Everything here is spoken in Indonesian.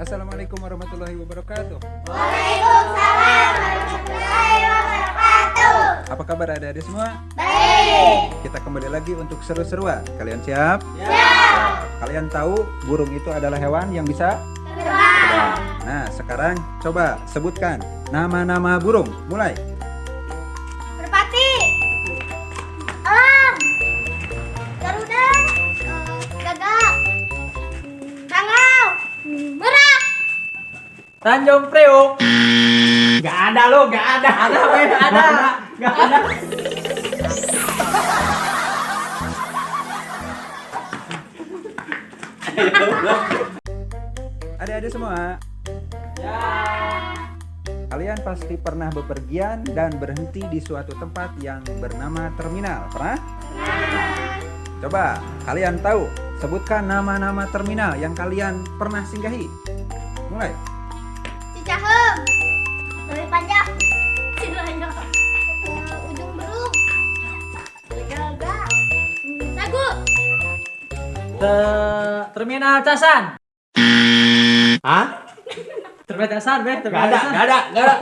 Assalamualaikum warahmatullahi wabarakatuh. Waalaikumsalam warahmatullahi wabarakatuh. Apa kabar adik-adik semua? Baik. Kita kembali lagi untuk seru-seruan. Kalian siap? Siap. Kalian tahu burung itu adalah hewan yang bisa Terbang. Nah, sekarang coba sebutkan nama-nama burung. Mulai. Merpati. Elang. Garuda. Gagak. Bangau. Merak. Tanjung Priok. Gak ada lo, gak ada. Gak ada. Adik-adik semua, Ya. kalian pasti pernah bepergian dan berhenti di suatu tempat yang bernama terminal. Pernah? Coba, kalian tahu, sebutkan nama-nama terminal yang kalian pernah singgahi. Mulai. Cicahem. Lebih panjang. Cilandak. Ujung Beruk. Gagak. Sagu. Terminal Casan. Hah? Terminal Casan, Gak ada.